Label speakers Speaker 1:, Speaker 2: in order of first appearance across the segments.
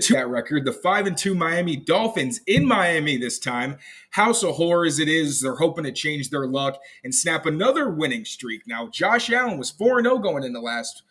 Speaker 1: to that record, the 5-2 Miami Dolphins in Miami this time. House of horrors it is. They're hoping to change their luck and snap another winning streak. Now, Josh Allen was 4-0 going into last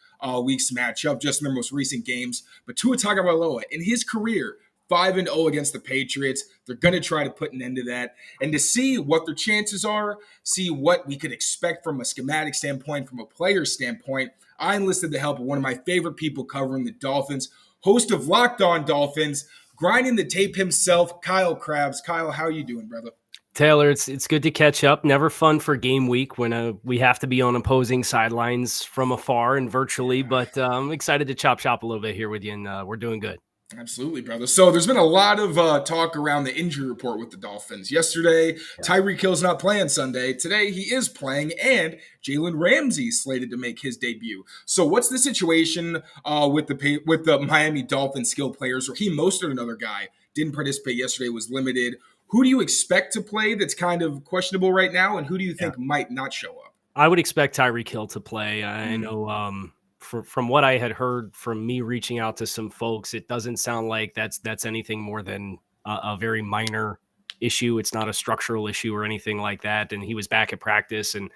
Speaker 1: week's matchup, just in their most recent games. But Tua Tagovailoa, in his career, 5-0 against the Patriots. They're going to try to put an end to that. And to see what their chances are, see what we could expect from a schematic standpoint, from a player standpoint, I enlisted the help of one of my favorite people covering the Dolphins, host of Locked On Dolphins, grinding the tape himself, Kyle Krabs. Kyle, how are you doing, brother?
Speaker 2: Taylor, it's good to catch up. Never fun for game week when we have to be on opposing sidelines from afar and virtually, but I'm excited to chop shop a little bit here with you, and we're doing good.
Speaker 1: Absolutely, brother. So there's been a lot of talk around the injury report with the Dolphins. Yesterday, Tyreek Hill's not playing Sunday. Today, he is playing, and Jalen Ramsey slated to make his debut. So what's the situation with the Miami Dolphins skill players? Raheem Mostert, another guy, didn't participate yesterday, was limited. Who do you expect to play that's kind of questionable right now, and who do you think might not show up?
Speaker 2: I would expect Tyreek Hill to play. I know from what I had heard from me reaching out to some folks, it doesn't sound like that's anything more than a very minor issue. It's not a structural issue or anything like that. And he was back at practice, and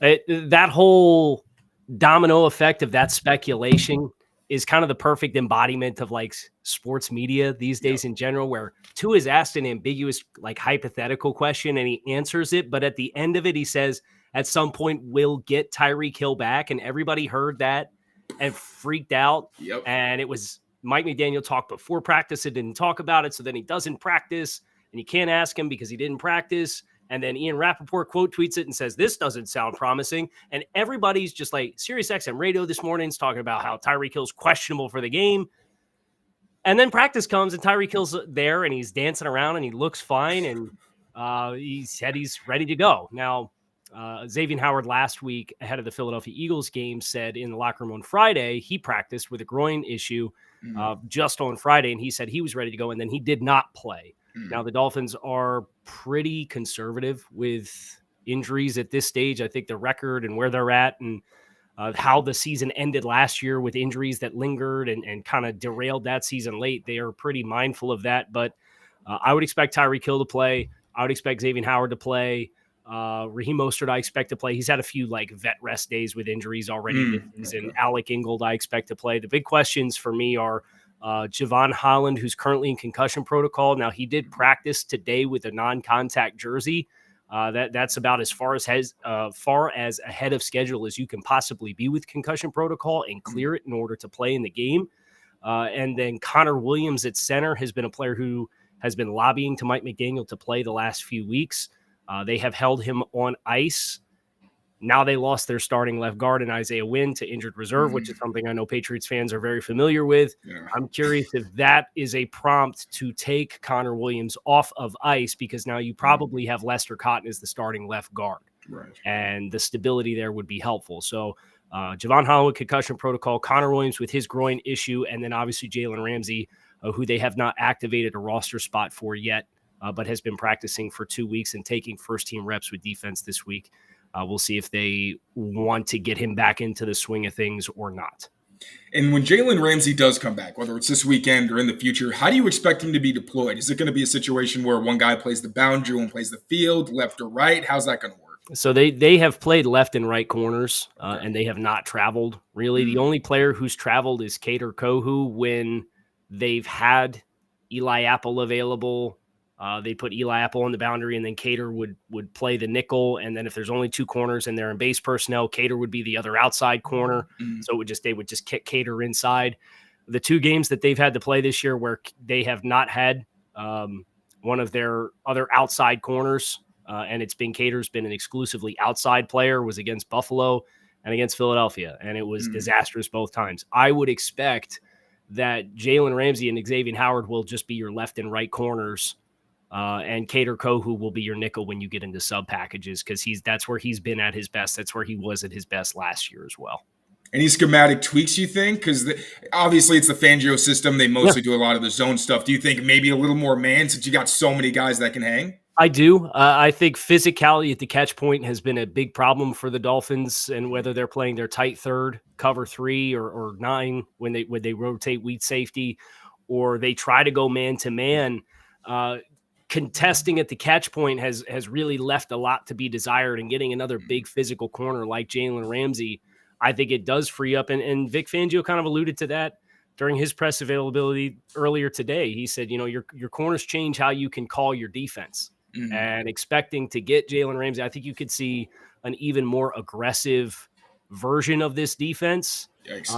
Speaker 2: that whole domino effect of that speculation is kind of the perfect embodiment of like sports media these days in general, where Tua is asked an ambiguous, like hypothetical question and he answers it. But at the end of it, he says, at some point we'll get Tyreek Hill back. And everybody heard that and freaked out. And it was Mike McDaniel talked before practice. It didn't talk about it. So then he doesn't practice and you can't ask him because he didn't practice. And then Ian Rappaport quote tweets it and says, this doesn't sound promising. And everybody's just like, SiriusXM radio this morning is talking about how Tyreek Hill's questionable for the game. And then practice comes and Tyreek Hill's there and he's dancing around and he looks fine. And he said he's ready to go. Now, Xavier Howard last week ahead of the Philadelphia Eagles game said in the locker room on Friday, he practiced with a groin issue just on Friday. And he said he was ready to go. And then he did not play. Now, the Dolphins are pretty conservative with injuries at this stage. I think the record and where they're at and how the season ended last year with injuries that lingered and kind of derailed that season late, they are pretty mindful of that. But I would expect Tyreek Hill to play. I would expect Xavier Howard to play. Raheem Mostert, I expect to play. He's had a few like vet rest days with injuries already this season. Alec Ingold, I expect to play. The big questions for me are Javon Holland, who's currently in concussion protocol. Now, he did practice today with a non-contact jersey. That's about as far as ahead of schedule as you can possibly be with concussion protocol and clear it in order to play in the game. And then Connor Williams at center has been a player who has been lobbying to Mike McDaniel to play the last few weeks. They have held him on ice. Now they lost their starting left guard in Isaiah Wynn to injured reserve, which is something I know Patriots fans are very familiar with. I'm curious if that is a prompt to take Connor Williams off of ice, because now you probably have Lester Cotton as the starting left guard. And the stability there would be helpful. So Javon Holland, concussion protocol, Connor Williams with his groin issue, and then obviously Jalen Ramsey, who they have not activated a roster spot for yet, but has been practicing for 2 weeks and taking first-team reps with defense this week. We'll see if they want to get him back into the swing of things or not.
Speaker 1: And when Jalen Ramsey does come back, whether it's this weekend or in the future, how do you expect him to be deployed? Is it going to be a situation where one guy plays the boundary, one plays the field, left or right? How's that going to work?
Speaker 2: So they have played left and right corners, and they have not traveled, really. The only player who's traveled is Kader Kohu when they've had Eli Apple available. They put Eli Apple on the boundary, and then Kader would play the nickel. And then if there's only two corners and they're in base personnel, Kader would be the other outside corner. So they would just kick Kader inside. The two games that they've had to play this year where they have not had one of their other outside corners, and it's been Kader's been an exclusively outside player, was against Buffalo and against Philadelphia, and it was disastrous both times. I would expect that Jalen Ramsey and Xavier Howard will just be your left and right corners. And Kader Kohu will be your nickel when you get into sub packages, because that's where he's been at his best. That's where he was at his best last year as well.
Speaker 1: Any schematic tweaks you think? Because obviously it's the Fangio system. They mostly do a lot of the zone stuff. Do you think maybe a little more man since you got so many guys that can hang?
Speaker 2: I do. I think physicality at the catch point has been a big problem for the Dolphins, and whether they're playing their tight third, cover 3 or 9 when they rotate weak safety, or they try to go man to man, contesting at the catch point has really left a lot to be desired, and getting another big physical corner like Jalen Ramsey, I think it does free up. And Vic Fangio kind of alluded to that during his press availability earlier today. He said, your corners change how you can call your defense. And expecting to get Jalen Ramsey, I think you could see an even more aggressive version of this defense.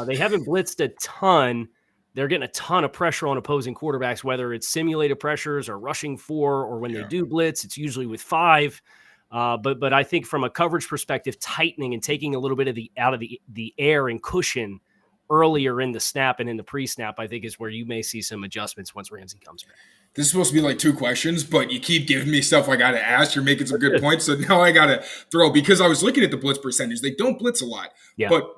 Speaker 2: They haven't blitzed a ton. They're getting a ton of pressure on opposing quarterbacks, whether it's simulated pressures or rushing 4, or when they do blitz, it's usually with 5. But I think from a coverage perspective, tightening and taking a little bit of out of the air and cushion earlier in the snap and in the pre-snap, I think is where you may see some adjustments once Ramsey comes back.
Speaker 1: This is supposed to be like 2 questions, but you keep giving me stuff I got to ask. You're making some good points. So now I got to throw, because I was looking at the blitz percentage. They don't blitz a lot. Yeah. But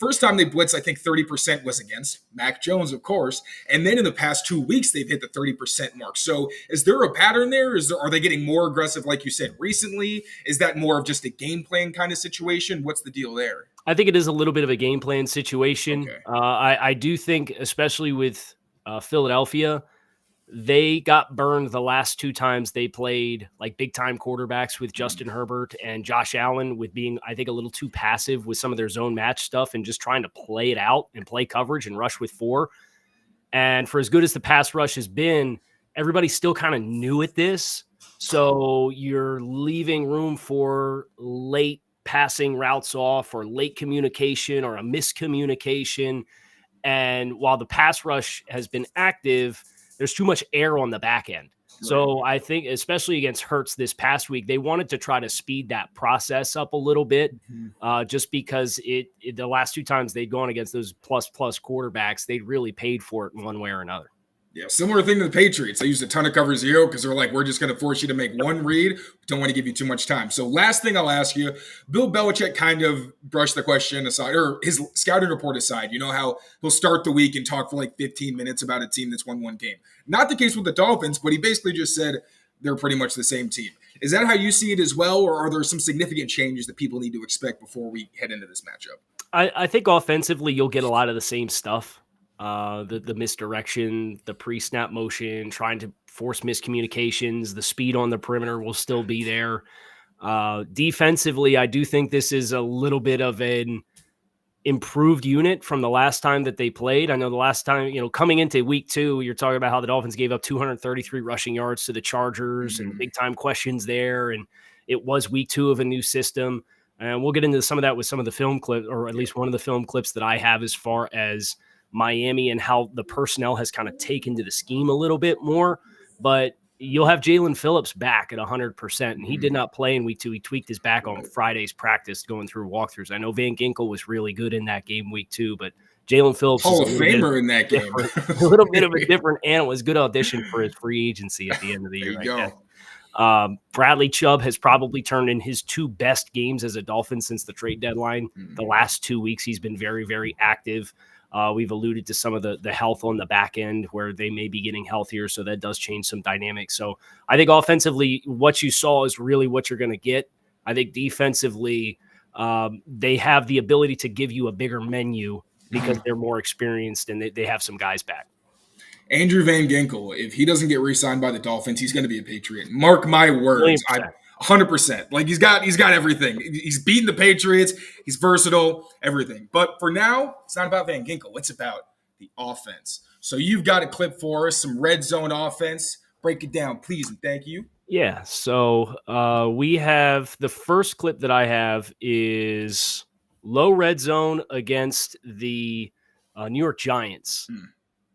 Speaker 1: first time they blitz, I think 30% was against Mac Jones, of course. And then in the past 2 weeks, they've hit the 30% mark. So is there a pattern there? Are they getting more aggressive, like you said, recently? Is that more of just a game plan kind of situation? What's the deal there?
Speaker 2: I think it is a little bit of a game plan situation. Okay. I do think, especially with Philadelphia, they got burned the last 2 times they played like big time quarterbacks with Justin Herbert and Josh Allen, with being, I think, a little too passive with some of their zone match stuff and just trying to play it out and play coverage and rush with 4. And for as good as the pass rush has been, everybody's still kind of new at this. So you're leaving room for late passing routes off, or late communication, or a miscommunication. And while the pass rush has been active, there's too much air on the back end. Right. So I think, especially against Hurts this past week, they wanted to try to speed that process up a little bit, just because the last 2 times they'd gone against those plus quarterbacks, they'd really paid for it in one way or another.
Speaker 1: Yeah, similar thing to the Patriots. They used a ton of cover 0 because they're like, we're just going to force you to make one read. Don't want to give you too much time. So last thing I'll ask you, Bill Belichick kind of brushed the question aside, or his scouting report aside. You know how he'll start the week and talk for like 15 minutes about a team that's won 1 game. Not the case with the Dolphins, but he basically just said they're pretty much the same team. Is that how you see it as well, or are there some significant changes that people need to expect before we head into this matchup?
Speaker 2: I think offensively you'll get a lot of the same stuff. The misdirection, the pre-snap motion, trying to force miscommunications, the speed on the perimeter will still be there. Defensively, I do think this is a little bit of an improved unit from the last time that they played. I know the last time, coming into week 2, you're talking about how the Dolphins gave up 233 rushing yards to the Chargers and big time questions there. And it was week 2 of a new system. And we'll get into some of that with some of the film clips, or at least one of the film clips that I have, as far as Miami and how the personnel has kind of taken to the scheme a little bit more. But you'll have Jalen Phillips back at 100%, and he did not play in week 2. He tweaked his back on Friday's practice going through walkthroughs. I know Van Ginkel was really good in that game week 2, but Jalen Phillips
Speaker 1: Hall of Famer in that game.
Speaker 2: A little bit of a different animal. It was a good audition for his free agency at the end of the year.
Speaker 1: There you go.
Speaker 2: Bradley Chubb has probably turned in his 2 best games as a Dolphin since the trade deadline. The last 2 weeks, he's been very, very active. We've alluded to some of the health on the back end where they may be getting healthier, so that does change some dynamics. So I think offensively, what you saw is really what you're going to get. I think defensively, they have the ability to give you a bigger menu because they're more experienced and they have some guys back.
Speaker 1: Andrew Van Ginkel, if he doesn't get re-signed by the Dolphins, he's going to be a Patriot. Mark my words. 100%. Like he's got everything. He's beaten the Patriots. He's versatile, everything. But for now, it's not about Van Ginkel. It's about the offense. So you've got a clip for us, some red zone offense. Break it down, please, and thank you.
Speaker 2: Yeah. So we have the first clip that I have is low red zone against the New York Giants.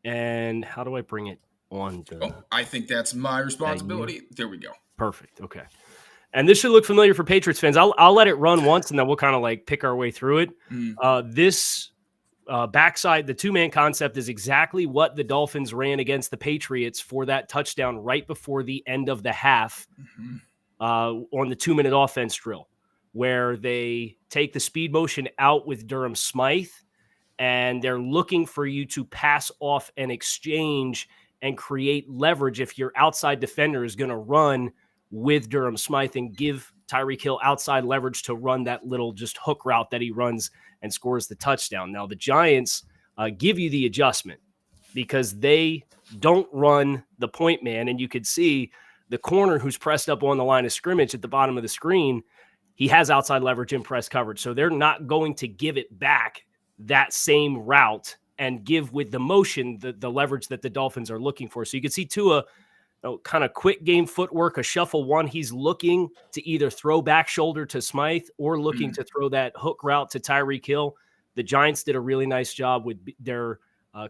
Speaker 2: And how do I bring it on?
Speaker 1: I think that's my responsibility. There we go.
Speaker 2: Perfect. Okay. And this should look familiar for Patriots fans. I'll let it run once, and then we'll kind of like pick our way through it. This backside, the 2-man concept is exactly what the Dolphins ran against the Patriots for that touchdown right before the end of the half on the 2-minute offense drill, where they take the speed motion out with Durham Smythe, and they're looking for you to pass off an exchange and create leverage if your outside defender is going to run with Durham Smythe and give Tyreek Hill outside leverage to run that little just hook route that he runs and scores the touchdown. Now, the Giants give you the adjustment. because they don't run the point man. And you could see the corner who's pressed up on the line of scrimmage at the bottom of the screen, he has outside leverage in press coverage. So they're not going to give it back that same route and give with the motion the leverage that the Dolphins are looking for. So you can see Tua, kind of quick game footwork, a shuffle one. He's looking to either throw back shoulder to Smythe or looking to throw that hook route to Tyreek Hill. The Giants did a really nice job with their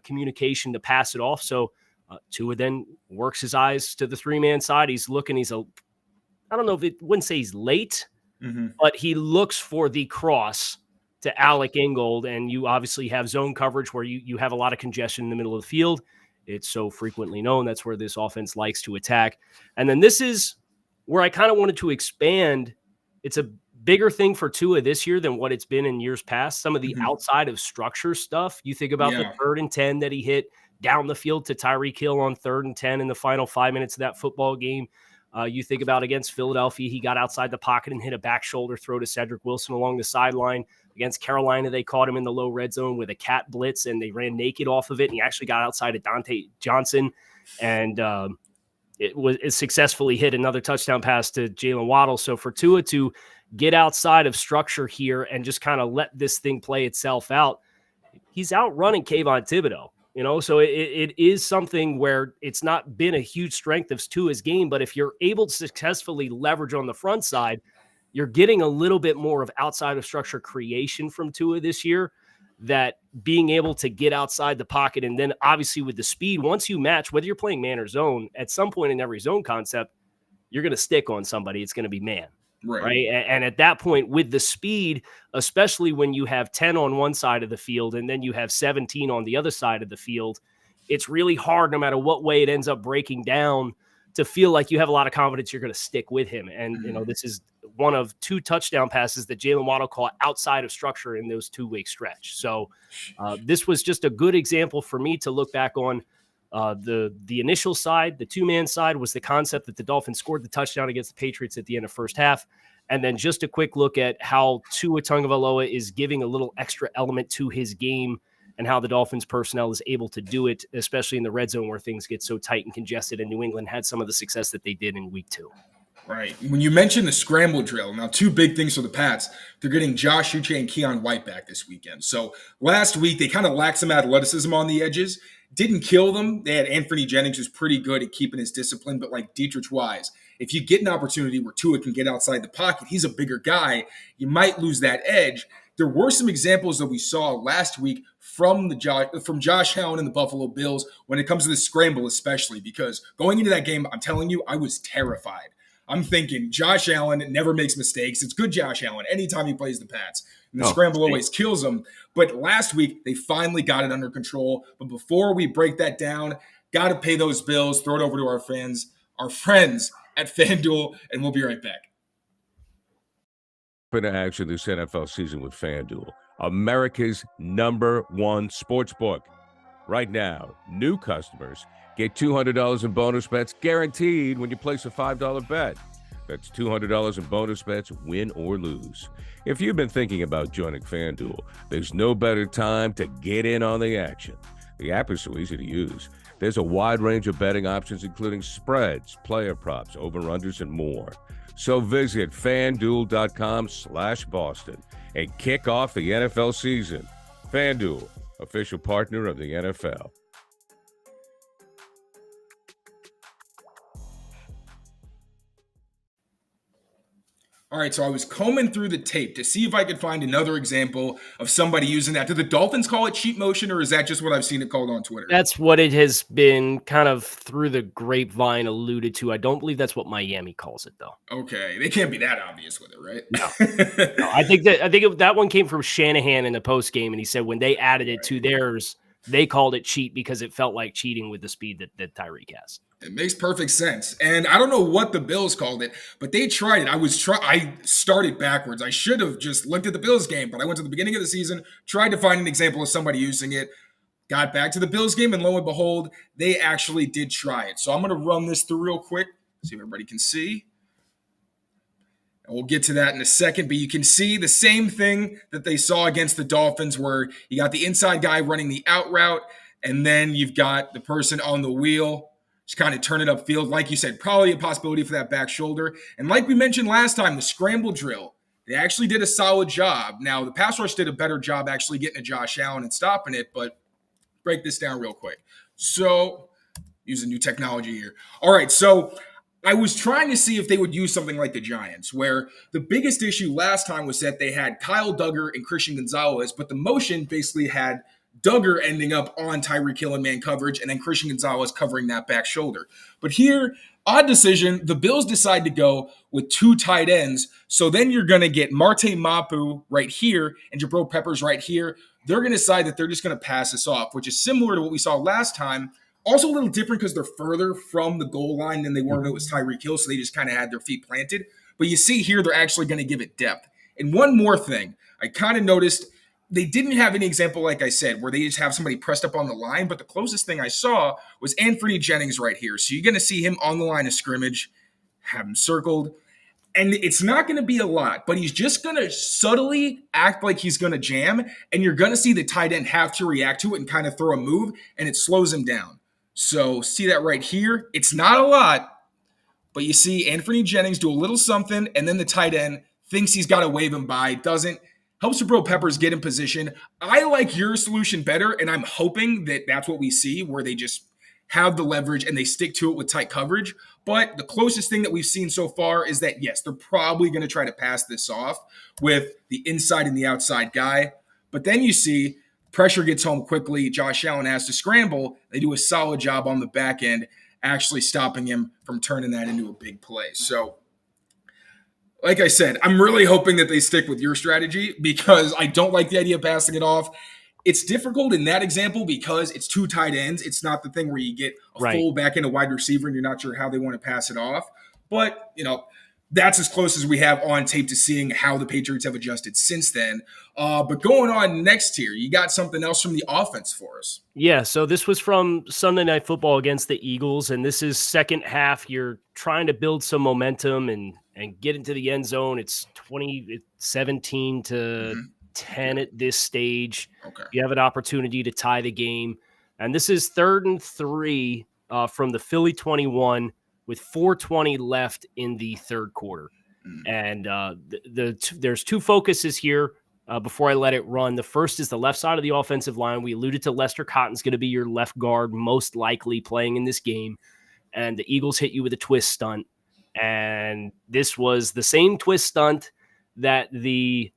Speaker 2: communication to pass it off. So Tua then works his eyes to the three-man side. He's looking. I don't know if wouldn't say he's late, but he looks for the cross to Alec Ingold, and you obviously have zone coverage where you have a lot of congestion in the middle of the field. It's so frequently known. That's where this offense likes to attack. And then this is where I kind of wanted to expand. It's a bigger thing for Tua this year than what it's been in years past. Some of the outside of structure stuff. You think about the 3rd and 10 that he hit down the field to Tyreek Hill on 3rd and 10 in the final 5 minutes of that football game. You think about against Philadelphia, he got outside the pocket and hit a back shoulder throw to Cedric Wilson along the sideline. Against Carolina, they caught him in the low red zone with a cat blitz, and they ran naked off of it, and he actually got outside of Dante Johnson, and it successfully hit another touchdown pass to Jalen Waddle. So for Tua to get outside of structure here and just kind of let this thing play itself out, he's outrunning Kayvon Thibodeau. So it is something where it's not been a huge strength of Tua's game, but if you're able to successfully leverage on the front side, you're getting a little bit more of outside of structure creation from Tua this year, that being able to get outside the pocket. And then obviously with the speed, once you match, whether you're playing man or zone, at some point in every zone concept, you're going to stick on somebody. It's going to be man. Right. And at that point, with the speed, especially when you have 10 on one side of the field and then you have 17 on the other side of the field, it's really hard, no matter what way it ends up breaking down, to feel like you have a lot of confidence you're going to stick with him. And, this is one of 2 touchdown passes that Jalen Waddle caught outside of structure in those 2-week stretch. So this was just a good example for me to look back on. The initial side, the two-man side, was the concept that the Dolphins scored the touchdown against the Patriots at the end of first half. And then just a quick look at how Tua Tagovailoa is giving a little extra element to his game and how the Dolphins personnel is able to do it, especially in the red zone where things get so tight and congested, and New England had some of the success that they did in week 2.
Speaker 1: Right. When you mentioned the scramble drill, now 2 big things for the Pats. They're getting Josh Uche and Keon White back this weekend. So last week, they kind of lacked some athleticism on the edges. Didn't kill them. They had Anthony Jennings, who's pretty good at keeping his discipline, but like Dietrich Wise, if you get an opportunity where Tua can get outside the pocket, he's a bigger guy, you might lose that edge. There were some examples that we saw last week from Josh Allen and the Buffalo Bills when it comes to the scramble, especially because going into that game, I'm telling you, I was terrified. I'm thinking Josh Allen never makes mistakes. It's good Josh Allen anytime he plays the Pats. And the scramble always kills him. But last week, they finally got it under control. But before we break that down, got to pay those bills, throw it over to our friends at Fanduel, and we'll be right back.
Speaker 3: To action this NFL season with Fanduel, America's #1 sportsbook. Right now, new customers get $200 in bonus bets guaranteed when you place a $5 bet. That's $200 in bonus bets, win or lose. If you've been thinking about joining Fanduel, there's no better time to get in on the action. The app is so easy to use. There's a wide range of betting options, including spreads, player props, over-unders, and more. So visit FanDuel.com/Boston and kick off the NFL season. Fanduel, official partner of the NFL.
Speaker 1: All right, so I was combing through the tape to see if I could find another example of somebody using that. Do the Dolphins call it cheat motion, or is that just what I've seen it called on Twitter?
Speaker 2: That's what it has been kind of through the grapevine alluded to. I don't believe that's what Miami calls it, though.
Speaker 1: Okay, they can't be that obvious with it, right?
Speaker 2: No, I think that one came from Shanahan in the post game, and he said when they added it to theirs, they called it cheat because it felt like cheating with the speed that Tyreek has.
Speaker 1: It makes perfect sense. And I don't know what the Bills called it, but they tried it. I started backwards. I should have just looked at the Bills game, but I went to the beginning of the season, tried to find an example of somebody using it, got back to the Bills game, and lo and behold, they actually did try it. So I'm going to run this through real quick, see if everybody can see. And we'll get to that in a second, but you can see the same thing that they saw against the Dolphins where you got the inside guy running the out route, And then you've got the person on the wheel, just kind of turn it upfield. Like you said, probably a possibility for that back shoulder. And like we mentioned last time, the scramble drill, they actually did a solid job. Now, the pass rush did a better job actually getting to Josh Allen and stopping it, but break this down real quick. So, using new technology here. All right, so I was trying to see if they would use something like the Giants, where the biggest issue last time was that they had Kyle Duggar and Christian Gonzalez, but the motion basically had Duggar ending up on Tyreek Hill in man coverage and then Christian Gonzalez covering that back shoulder. But here, odd decision, the Bills decide to go with 2 tight ends. So then you're going to get Marte Mapu right here and Jabril Peppers right here. They're going to decide that they're just going to pass this off, which is similar to what we saw last time. Also a little different because they're further from the goal line than they were when it was Tyreek Hill, so they just kind of had their feet planted. But you see here, they're actually going to give it depth. And one more thing, I kind of noticed they didn't have any example, like I said, where they just have somebody pressed up on the line, but the closest thing I saw was Anthony Jennings right here. So you're going to see him on the line of scrimmage, have him circled. And it's not going to be a lot, but he's just going to subtly act like he's going to jam, and you're going to see the tight end have to react to it and kind of throw a move, and it slows him down. So see that right here? It's not a lot, but you see Anthony Jennings do a little something, and then the tight end thinks he's got to wave him by, doesn't. Helps Jabril Peppers get in position. I like your solution better, and I'm hoping that that's what we see, where they just have the leverage and they stick to it with tight coverage. But the closest thing that we've seen so far is that, yes, they're probably going to try to pass this off with the inside and the outside guy. But then you see pressure gets home quickly. Josh Allen has to scramble. They do a solid job on the back end, actually stopping him from turning that into a big play. So, like I said, I'm really hoping that they stick with your strategy because I don't like the idea of passing it off. It's difficult in that example because it's 2 tight ends. It's not the thing where you get a fullback and a wide receiver and you're not sure how they want to pass it off. But, that's as close as we have on tape to seeing how the Patriots have adjusted since then. But going on next here, you got something else from the offense for us.
Speaker 2: Yeah, so this was from Sunday Night Football against the Eagles, and this is second half. You're trying to build some momentum and get into the end zone. It's 17 to 10 at this stage.
Speaker 1: Okay.
Speaker 2: You have an opportunity to tie the game. And this is 3rd and 3 from the Philly 21 with 4:20 left in the third quarter. And there's 2 focuses here before I let it run. The first is the left side of the offensive line. We alluded to Lester Cotton's going to be your left guard, most likely playing in this game. And the Eagles hit you with a twist stunt. And this was the same twist stunt that the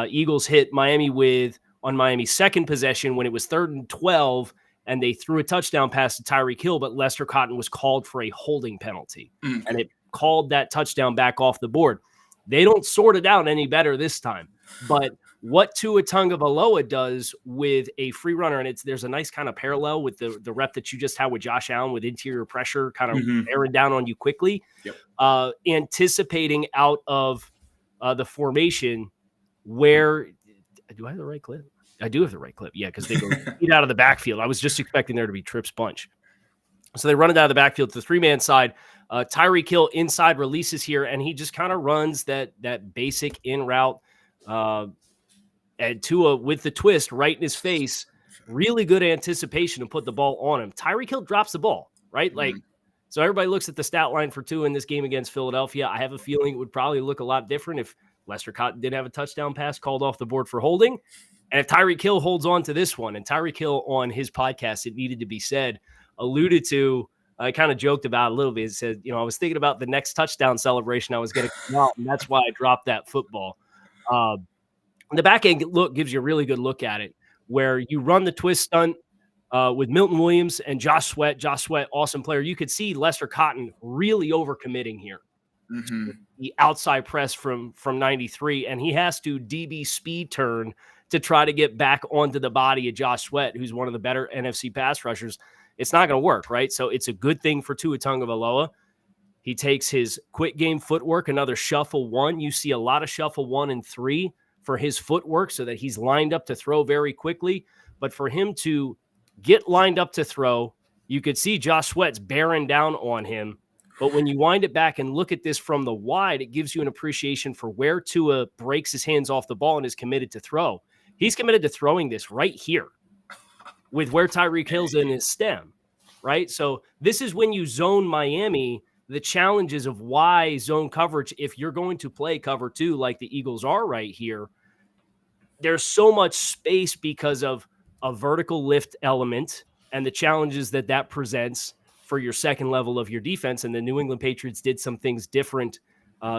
Speaker 2: Eagles hit Miami with on Miami's second possession when it was 3rd and 12, and they threw a touchdown pass to Tyreek Hill, but Lester Cotton was called for a holding penalty, and it called that touchdown back off the board. They don't sort it out any better this time. But what Tua Tagovailoa does with a free runner, and there's a nice kind of parallel with the rep that you just had with Josh Allen with interior pressure kind of bearing down on you quickly, anticipating out of the formation where – do I have the right clip? I do have the right clip, yeah, because they go eat out of the backfield. I was just expecting there to be Trips bunch. So they run it out of the backfield to the 3-man side. Tyreek Hill inside releases here, and he just kind of runs that basic in route. And Tua with the twist right in his face. Really good anticipation to put the ball on him. Tyreek Hill drops the ball, right? So everybody looks at the stat line for Tua in this game against Philadelphia. I have a feeling it would probably look a lot different if Lester Cotton did have a touchdown pass called off the board for holding. And if Tyreek Hill holds on to this one, and Tyreek Hill on his podcast, It Needed to Be Said, alluded to, I kind of joked about it a little bit. It said, I was thinking about the next touchdown celebration I was going to come out, and that's why I dropped that football. The back end look gives you a really good look at it, where you run the twist stunt with Milton Williams and Josh Sweat. Josh Sweat, awesome player. You could see Lester Cotton really overcommitting here. The outside press from 93, and he has to DB speed turn to try to get back onto the body of Josh Sweat, who's one of the better NFC pass rushers. It's not going to work, right? So it's a good thing for Tua Tagovailoa. He takes his quick game footwork, another shuffle 1. You see a lot of shuffle 1 and 3 for his footwork so that he's lined up to throw very quickly. But for him to get lined up to throw, you could see Josh Sweat's bearing down on him. But when you wind it back and look at this from the wide, it gives you an appreciation for where Tua breaks his hands off the ball and is committed to throw. He's committed to throwing this right here. with where Tyreek Hill's in his stem, right? So this is when you zone Miami, the challenges of why zone coverage, if you're going to play cover 2 like the Eagles are right here, there's so much space because of a vertical lift element and the challenges that presents for your second level of your defense. And the New England Patriots did some things different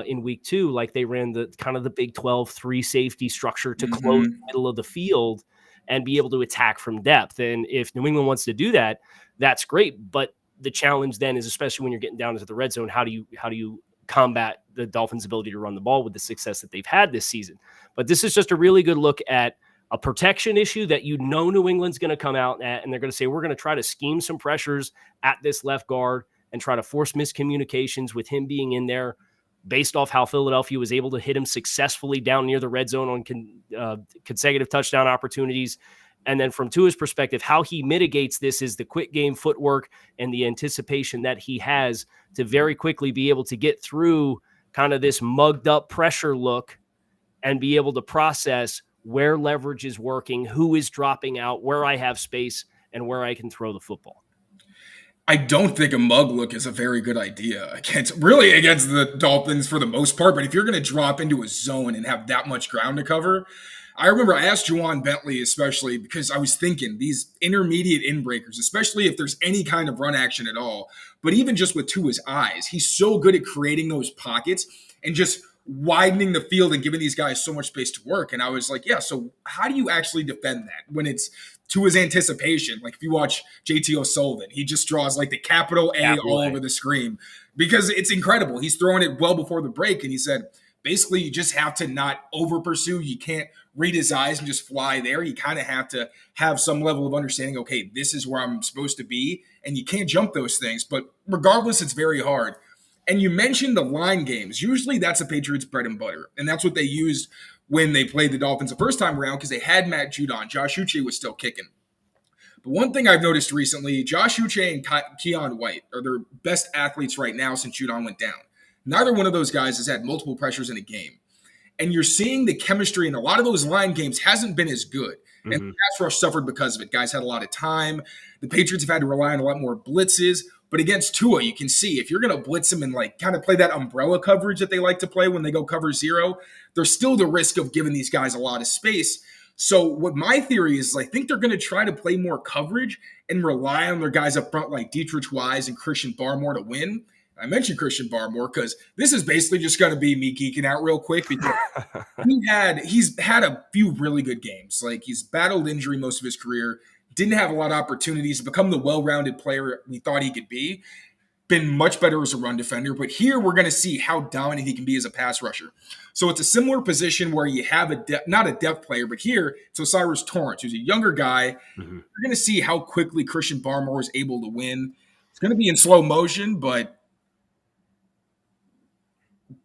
Speaker 2: in week 2, like they ran the kind of the Big 12 3 safety structure to close the middle of the field and be able to attack from depth. And if New England wants to do that, that's great. But the challenge then is, especially when you're getting down into the red zone, how do you combat the Dolphins' ability to run the ball with the success that they've had this season? But this is just a really good look at a protection issue that New England's going to come out at, and they're going to say, we're going to try to scheme some pressures at this left guard and try to force miscommunications with him being in there, based off how Philadelphia was able to hit him successfully down near the red zone on consecutive touchdown opportunities. And then from Tua's perspective, how he mitigates this is the quick game footwork and the anticipation that he has to very quickly be able to get through kind of this mugged up pressure look and be able to process where leverage is working, who is dropping out, where I have space, and where I can throw the football.
Speaker 1: I don't think a mug look is a very good idea against the Dolphins for the most part. But if you're going to drop into a zone and have that much ground to cover, I remember I asked Juwan Bentley, especially because I was thinking these intermediate in-breakers, especially if there's any kind of run action at all, but even just with Tua's eyes, he's so good at creating those pockets and just widening the field and giving these guys so much space to work. And I was like, yeah, so how do you actually defend that when it's to his anticipation? Like if you watch JT O'Sullivan, he just draws like the capital A all over the screen because it's incredible. He's throwing it well before the break. And he said, basically, you just have to not over pursue. You can't read his eyes and just fly there. You kind of have to have some level of understanding, okay, this is where I'm supposed to be. And you can't jump those things. But regardless, it's very hard. And you mentioned the line games. Usually that's the Patriots' bread and butter. And that's what they used when they played the Dolphins the first time around because they had Matt Judon. Josh Uche was still kicking. But one thing I've noticed recently, Josh Uche and Keon White are their best athletes right now since Judon went down. Neither one of those guys has had multiple pressures in a game. And you're seeing the chemistry in a lot of those line games hasn't been as good. And the pass rush suffered because of it. Guys had a lot of time. The Patriots have had to rely on a lot more blitzes. But against Tua, you can see if you're going to blitz him and like kind of play that umbrella coverage that they like to play when they go cover 0, there's still the risk of giving these guys a lot of space. So what my theory is I think they're going to try to play more coverage and rely on their guys up front like Dietrich Wise and Christian Barmore to win. I mentioned Christian Barmore because this is basically just going to be me geeking out real quick because he's had a few really good games. Like he's battled injury most of his career, didn't have a lot of opportunities to become the well-rounded player we thought he could be. Been much better as a run defender, but here we're going to see how dominant he can be as a pass rusher. So it's a similar position where you have not a depth player, but here it's Osiris Torrance, who's a younger guy. You're going to see how quickly Christian Barmore is able to win. It's going to be in slow motion, but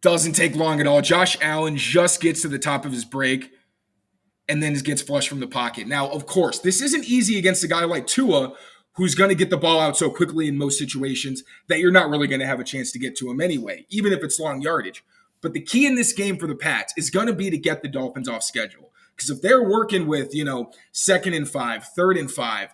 Speaker 1: doesn't take long at all. Josh Allen just gets to the top of his break and then gets flushed from the pocket. Now, of course, this isn't easy against a guy like Tua, who's going to get the ball out so quickly in most situations that you're not really going to have a chance to get to him anyway, even if it's long yardage. But the key in this game for the Pats is going to be to get the Dolphins off schedule. Because if they're working with, 2nd and 5, 3rd and 5,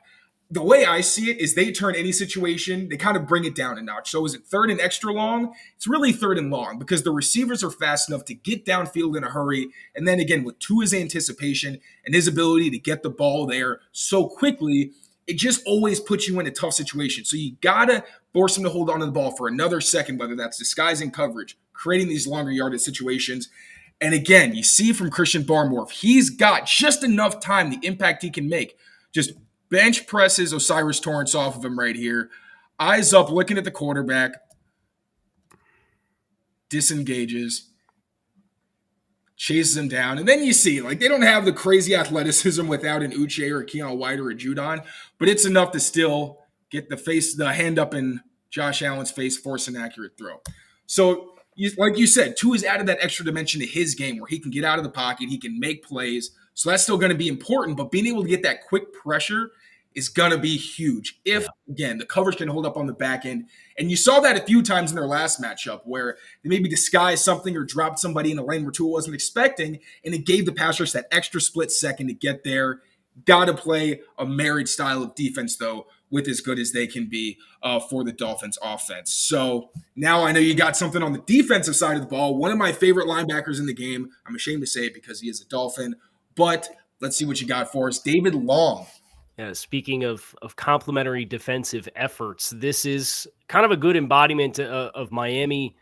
Speaker 1: the way I see it is they turn any situation, they kind of bring it down a notch. So is it 3rd and extra long? It's really 3rd and long because the receivers are fast enough to get downfield in a hurry. And then again, with Tua's anticipation and his ability to get the ball there so quickly, it just always puts you in a tough situation. So you got to force him to hold on to the ball for another second, whether that's disguising coverage, creating these longer yardage situations. And again, you see from Christian Barmore, if he's got just enough time, the impact he can make, just bench presses Osiris Torrance off of him right here. Eyes up, looking at the quarterback. Disengages. Chases him down. And then you see, they don't have the crazy athleticism without an Uche or a Keon White or a Judon, but it's enough to still get the hand up in Josh Allen's face, force an accurate throw. So, like you said, Tua's added that extra dimension to his game where he can get out of the pocket, he can make plays. So that's still going to be important, but being able to get that quick pressure is going to be huge if, again, the coverage can hold up on the back end. And you saw that a few times in their last matchup where they maybe disguised something or dropped somebody in a lane where Tua wasn't expecting, and it gave the pass rush that extra split second to get there, Got to play a married style of defense, though, with as good as they can be for the Dolphins offense. So now I know you got something on the defensive side of the ball. One of my favorite linebackers in the game. I'm ashamed to say it because he is a Dolphin, but let's see what you got for us. David Long.
Speaker 2: Yeah, speaking of complementary defensive efforts, this is kind of a good embodiment of Miami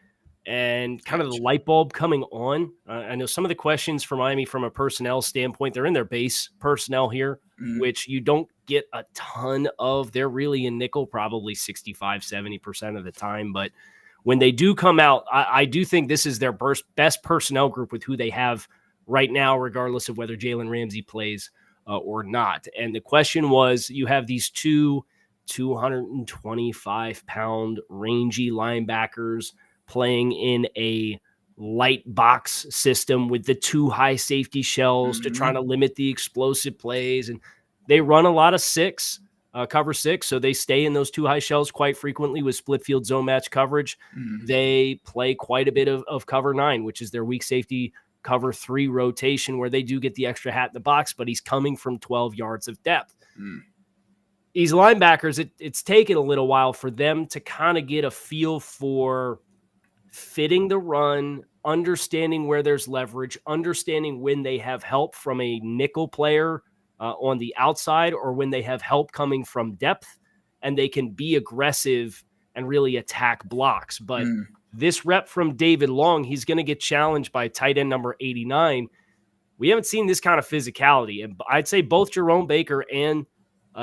Speaker 2: and kind of the light bulb coming on. I know some of the questions for Miami from a personnel standpoint, they're in their base personnel here, which you don't get a ton of. They're really in nickel probably 65, 70% of the time. But when they do come out, I do think this is their best personnel group with who they have right now, regardless of whether Jalen Ramsey plays or not. And the question was, you have these two 225-pound rangy linebackers playing in a light box system with the two high safety shells to try to limit the explosive plays. And they run a lot of cover six. So they stay in those two high shells quite frequently with split field zone match coverage. They play quite a bit of cover 9, which is their weak safety cover 3 rotation, where they do get the extra hat in the box, but he's coming from 12 yards of depth. These linebackers, it's taken a little while for them to kind of get a feel for fitting the run, understanding where there's leverage, understanding when they have help from a nickel player on the outside or when they have help coming from depth, and they can be aggressive and really attack blocks. But this rep from David Long, he's going to get challenged by tight end number 89. We haven't seen this kind of physicality. And I'd say both Jerome Baker and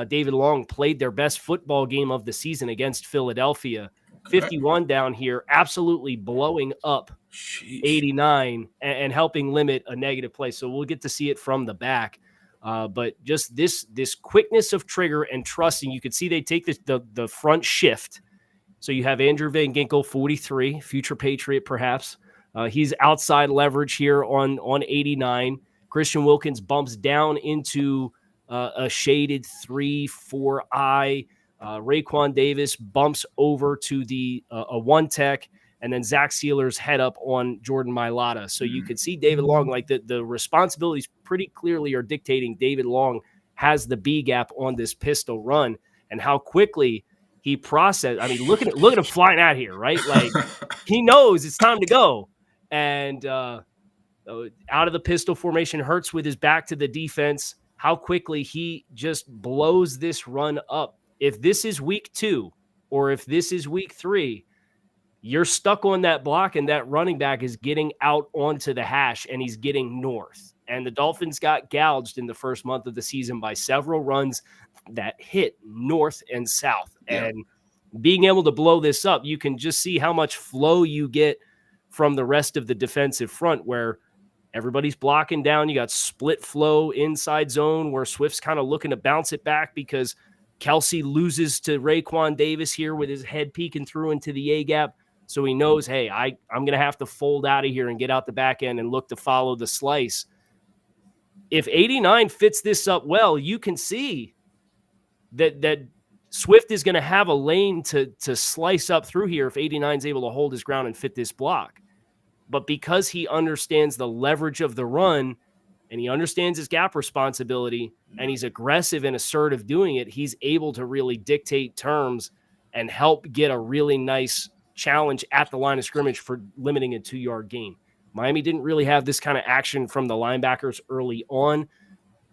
Speaker 2: David Long played their best football game of the season against Philadelphia. 51 down here, absolutely blowing up 89 and helping limit a negative play. So we'll get to see it from the back. But just this quickness of trigger and trusting, you could see they take the front shift. So you have Andrew Van Ginkel, 43, future Patriot perhaps. He's outside leverage here on 89. Christian Wilkins bumps down into a shaded 3-4-eye. Raekwon Davis bumps over to the a one tech, and then Zach Sealer's head up on Jordan Mailata. So you could see David Long, like the responsibilities pretty clearly are dictating David Long has the B gap on this pistol run, and how quickly he processed. I mean, look at him flying out here, right? Like he knows it's time to go. And out of the pistol formation, Hurts with his back to the defense, how quickly he just blows this run up. If this is week 2 or if this is week 3, you're stuck on that block and that running back is getting out onto the hash and he's getting north. And the Dolphins got gouged in the first month of the season by several runs that hit north and south. Yeah. And being able to blow this up, you can just see how much flow you get from the rest of the defensive front, where everybody's blocking down. You got split flow inside zone where Swift's kind of looking to bounce it back because Kelsey loses to Raekwon Davis here with his head peeking through into the A-gap. So he knows, hey, I'm going to have to fold out of here and get out the back end and look to follow the slice. If 89 fits this up well, you can see that Swift is going to have a lane to slice up through here if 89 is able to hold his ground and fit this block. But because he understands the leverage of the run and he understands his gap responsibility and he's aggressive and assertive doing it, he's able to really dictate terms and help get a really nice challenge at the line of scrimmage for limiting a 2-yard gain. Miami didn't really have this kind of action from the linebackers early on.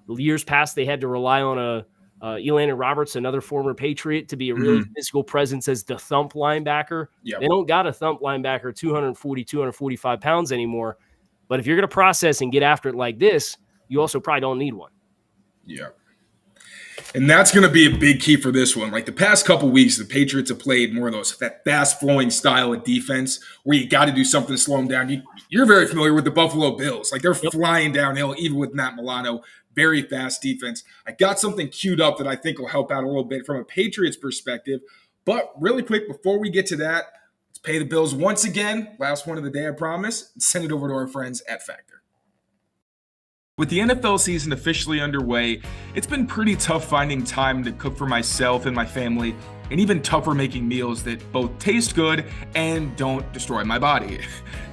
Speaker 2: Years past, they had to rely on Elandon Roberts, another former Patriot, to be a really physical presence as the thump linebacker. Yep. They don't got a thump linebacker 240, 245 pounds anymore. But if you're going to process and get after it like this, you also probably don't need one.
Speaker 1: Yeah. And that's going to be a big key for this one. Like the past couple weeks, the Patriots have played more of that fast-flowing style of defense where you got to do something to slow them down. You're very familiar with the Buffalo Bills. Like they're flying downhill, even with Matt Milano. Very fast defense. I got something queued up that I think will help out a little bit from a Patriots perspective. But really quick, before we get to that, let's pay the bills once again. Last one of the day, I promise. And send it over to our friends at Factor. With the NFL season officially underway, it's been pretty tough finding time to cook for myself and my family and even tougher making meals that both taste good and don't destroy my body.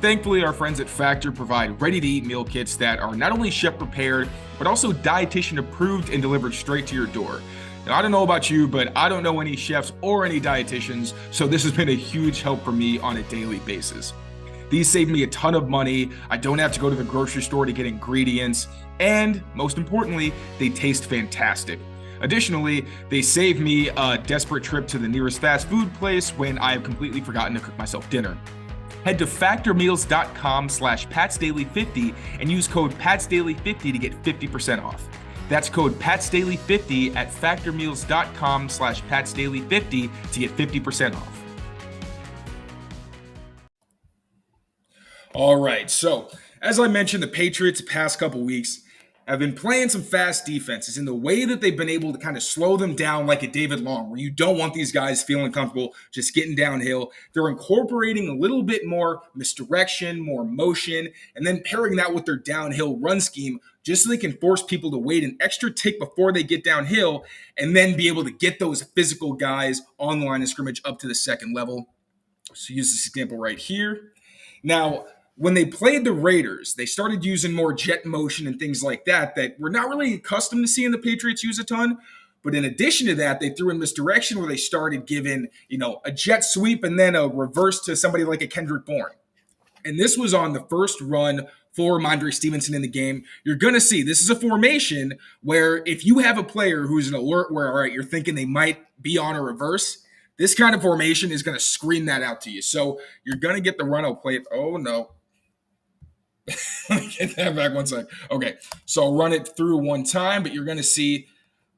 Speaker 1: Thankfully, our friends at Factor provide ready-to-eat meal kits that are not only chef-prepared, but also dietitian approved and delivered straight to your door. Now, I don't know about you, but I don't know any chefs or any dietitians, so this has been a huge help for me on a daily basis. These save me a ton of money. I don't have to go to the grocery store to get ingredients, and most importantly, they taste fantastic. Additionally, they save me a desperate trip to the nearest fast food place when I have completely forgotten to cook myself dinner. Head to factormeals.com/PatsDaily50 and use code PatsDaily50 to get 50% off. That's code PatsDaily50 at factormeals.com/PatsDaily50 to get 50% off. All right, so as I mentioned, the Patriots the past couple weeks have been playing some fast defenses in the way that they've been able to kind of slow them down like a David Long, where you don't want these guys feeling comfortable just getting downhill. They're incorporating a little bit more misdirection, more motion, and then pairing that with their downhill run scheme just so they can force people to wait an extra tick before they get downhill and then be able to get those physical guys on the line of scrimmage up to the second level. So use this example right here. Now, when they played the Raiders, they started using more jet motion and things like that we're not really accustomed to seeing the Patriots use a ton. But in addition to that, they threw in misdirection where they started giving, a jet sweep and then a reverse to somebody like a Kendrick Bourne. And this was on the first run for Ramondre Stevenson in the game. You're going to see this is a formation where if you have a player who's an alert where, all right, you're thinking they might be on a reverse, this kind of formation is going to scream that out to you. So you're going to get the run. I'll play it. Oh, no. Let me get that back one sec. Okay, so I'll run it through one time, but you're going to see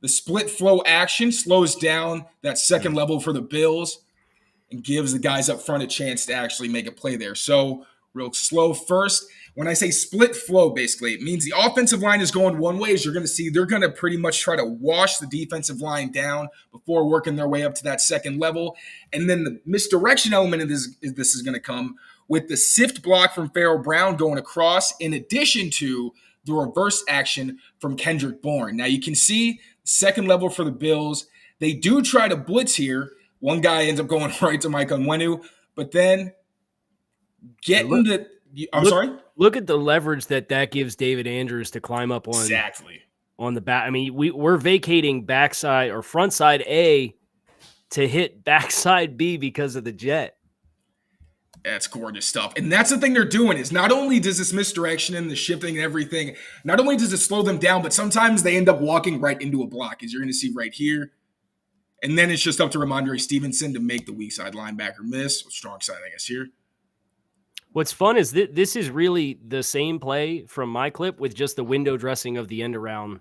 Speaker 1: the split flow action slows down that second level for the Bills and gives the guys up front a chance to actually make a play there. So real slow first. When I say split flow, basically, it means the offensive line is going one way. As you're going to see, they're going to pretty much try to wash the defensive line down before working their way up to that second level. And then the misdirection element of this is going to come with the sift block from Pharaoh Brown going across, in addition to the reverse action from Kendrick Bourne. Now you can see second level for the Bills. They do try to blitz here. One guy ends up going right to Mike Onwenu, but then
Speaker 2: Look at the leverage that gives David Andrews to climb up on on the back. I mean, we're vacating backside or front side A to hit backside B because of the jet.
Speaker 1: That's gorgeous stuff. And that's the thing they're doing is not only does this misdirection and the shifting and everything, not only does it slow them down, but sometimes they end up walking right into a block, as you're going to see right here. And then it's just up to Ramondre Stevenson to make the weak side linebacker miss. Strong side, I guess, here.
Speaker 2: What's fun is this is really the same play from my clip with just the window dressing of the end around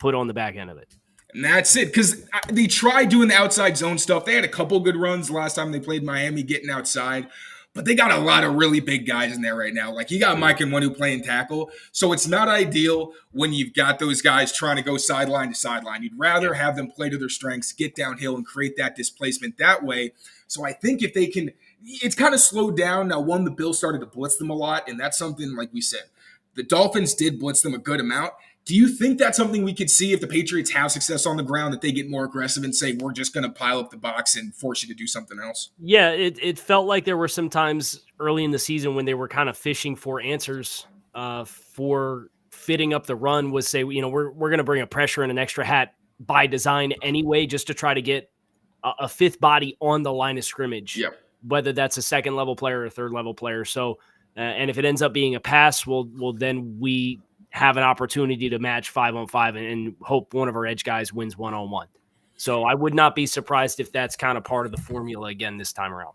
Speaker 2: put on the back end of it.
Speaker 1: And that's it, because they tried doing the outside zone stuff. They had a couple good runs last time they played Miami getting outside, but they got a lot of really big guys in there right now. Like you got Mike Onwenu playing tackle, so it's not ideal when you've got those guys trying to go sideline to sideline. You'd rather have them play to their strengths, get downhill, and create that displacement that way. So I think if they can, it's kind of slowed down. Now, the Bills started to blitz them a lot, and that's something, like we said, the Dolphins did blitz them a good amount. Do you think that's something we could see if the Patriots have success on the ground, that they get more aggressive and say, we're just going to pile up the box and force you to do something else?
Speaker 2: Yeah, it felt like there were some times early in the season when they were kind of fishing for answers for fitting up the run, was say, we're going to bring a pressure and an extra hat by design anyway, just to try to get a fifth body on the line of scrimmage, whether that's a second level player or a third level player. So, and if it ends up being a pass, then we have an opportunity to match 5-on-5 and hope one of our edge guys wins 1-on-1. So I would not be surprised if that's kind of part of the formula again this time around.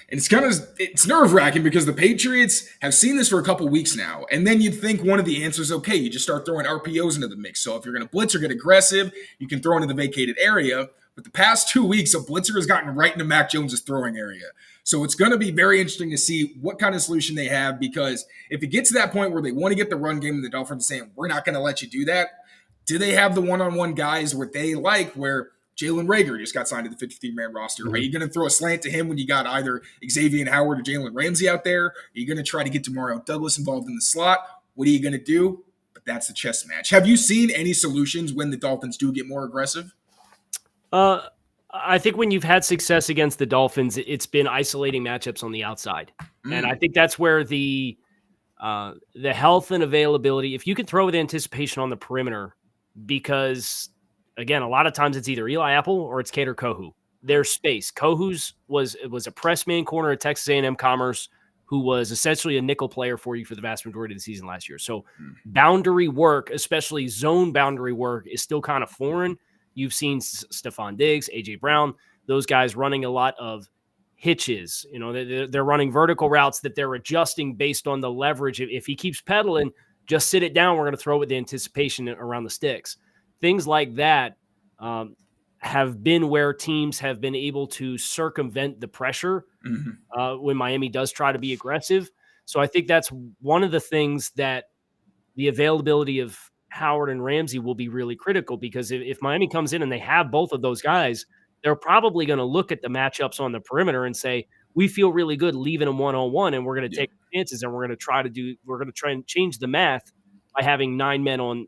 Speaker 1: And it's nerve-wracking because the Patriots have seen this for a couple weeks now. And then you'd think one of the answers, okay, you just start throwing RPOs into the mix. So if you're going to blitz or get aggressive, you can throw into the vacated area. But the past 2 weeks, a blitzer has gotten right into Mac Jones' throwing area. So it's going to be very interesting to see what kind of solution they have, because if it gets to that point where they want to get the run game and the Dolphins are saying, we're not going to let you do that, do they have the one-on-one guys where they like, where Jalen Reagor just got signed to the 53-man roster? Mm-hmm. Are you going to throw a slant to him when you got either Xavier Howard or Jalen Ramsey out there? Are you going to try to get Demario Douglas involved in the slot? What are you going to do? But that's the chess match. Have you seen any solutions when the Dolphins do get more aggressive?
Speaker 2: I think when you've had success against the Dolphins, it's been isolating matchups on the outside. And I think that's where the health and availability, if you can throw with anticipation on the perimeter, because again, a lot of times it's either Eli Apple or it's Kader Kohu. There's space. Kohu's was a press man corner at Texas A&M Commerce, who was essentially a nickel player for you for the vast majority of the season last year. So boundary work, especially zone boundary work, is still kind of foreign. You've seen Stephon Diggs, A.J. Brown, those guys running a lot of hitches. You know, they're running vertical routes that they're adjusting based on the leverage. If he keeps pedaling, just sit it down. We're going to throw with the anticipation around the sticks. Things like that have been where teams have been able to circumvent the pressure when Miami does try to be aggressive. So I think that's one of the things that the availability of Howard and Ramsey will be really critical, because if Miami comes in and they have both of those guys, they're probably going to look at the matchups on the perimeter and say, we feel really good leaving them one-on-one, and we're going to take chances, and we're going to try and change the math by having 9 men on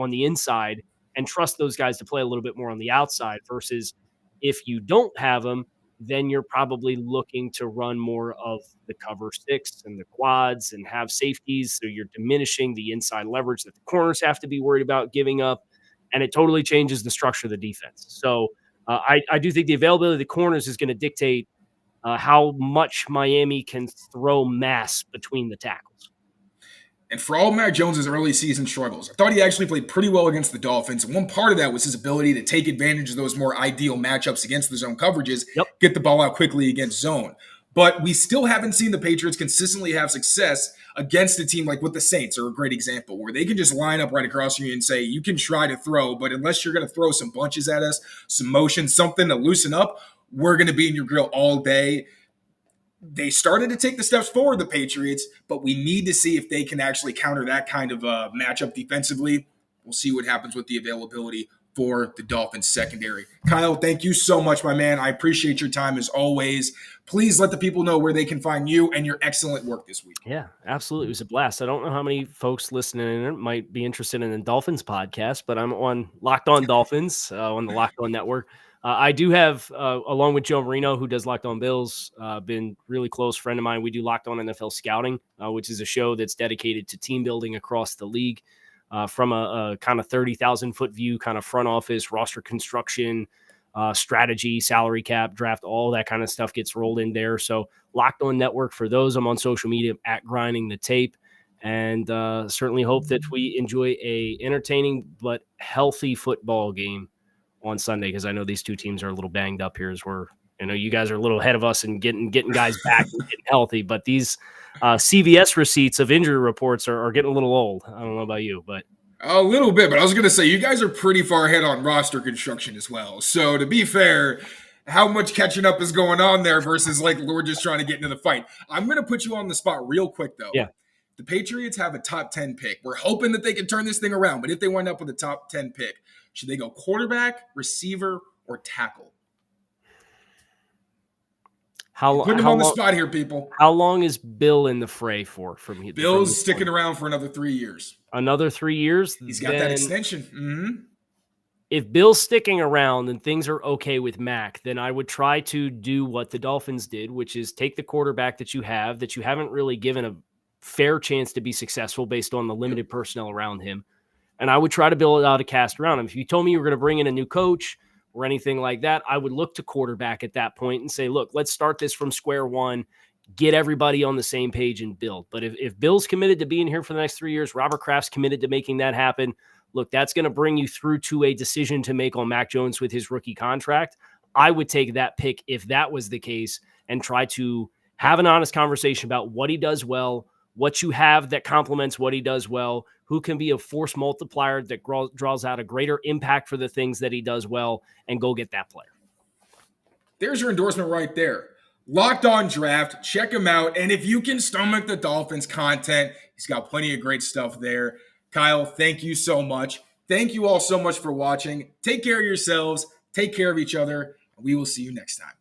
Speaker 2: the inside and trust those guys to play a little bit more on the outside, versus if you don't have them, then you're probably looking to run more of the cover 6 and the quads and have safeties. So you're diminishing the inside leverage that the corners have to be worried about giving up. And it totally changes the structure of the defense. So I do think the availability of the corners is going to dictate how much Miami can throw mass between the tackles.
Speaker 1: And for all Mac Jones' early season struggles, I thought he actually played pretty well against the Dolphins. And one part of that was his ability to take advantage of those more ideal matchups against the zone coverages, get the ball out quickly against zone. But we still haven't seen the Patriots consistently have success against a team like with the Saints are a great example, where they can just line up right across from you and say, you can try to throw, but unless you're going to throw some bunches at us, some motion, something to loosen up, we're going to be in your grill all day. They started to take the steps forward, the Patriots, but we need to see if they can actually counter that kind of matchup defensively. We'll see what happens with the availability for the Dolphins secondary. Kyle, thank you so much, my man. I appreciate your time as always. Please let the people know where they can find you and your excellent work this week.
Speaker 2: Yeah, absolutely. It was a blast. I don't know how many folks listening in might be interested in the Dolphins podcast, but I'm on Locked On Dolphins on the Locked On Network. I do have, along with Joe Marino, who does Locked On Bills, been really close friend of mine. We do Locked On NFL Scouting, which is a show that's dedicated to team building across the league from a kind of 30,000 foot view, kind of front office, roster construction, strategy, salary cap, draft, all that kind of stuff gets rolled in there. So Locked On Network for those. I'm on social media at Grinding the Tape, and certainly hope that we enjoy a entertaining but healthy football game on Sunday, because I know these two teams are a little banged up here, as we're, you guys are a little ahead of us and getting guys back and getting healthy, but these CVS receipts of injury reports are getting a little old. I don't know about you, but
Speaker 1: a little bit, but I was going to say, you guys are pretty far ahead on roster construction as well. So to be fair, how much catching up is going on there versus like we're just trying to get into the fight? I'm going to put you on the spot real quick, though.
Speaker 2: Yeah.
Speaker 1: The Patriots have a top 10 pick. We're hoping that they can turn this thing around, but if they wind up with a top 10 pick, should they go quarterback, receiver, or tackle? Putting him on the spot here, people.
Speaker 2: How long is Bill in the fray for?
Speaker 1: Bill's sticking around for another 3 years.
Speaker 2: Another 3 years?
Speaker 1: He's got that extension. Mm-hmm.
Speaker 2: If Bill's sticking around and things are okay with Mac, then I would try to do what the Dolphins did, which is take the quarterback that you haven't really given a fair chance to be successful based on the limited personnel around him. And I would try to build out a cast around him. If you told me you were going to bring in a new coach or anything like that, I would look to quarterback at that point and say, look, let's start this from square one, get everybody on the same page and build. But if Bill's committed to being here for the next 3 years, Robert Kraft's committed to making that happen, look, that's going to bring you through to a decision to make on Mac Jones with his rookie contract. I would take that pick if that was the case and try to have an honest conversation about what he does well, what you have that complements what he does well, who can be a force multiplier that draws out a greater impact for the things that he does well, and go get that player.
Speaker 1: There's your endorsement right there. Locked On Draft. Check him out. And if you can stomach the Dolphins content, he's got plenty of great stuff there. Kyle, thank you so much. Thank you all so much for watching. Take care of yourselves. Take care of each other. And we will see you next time.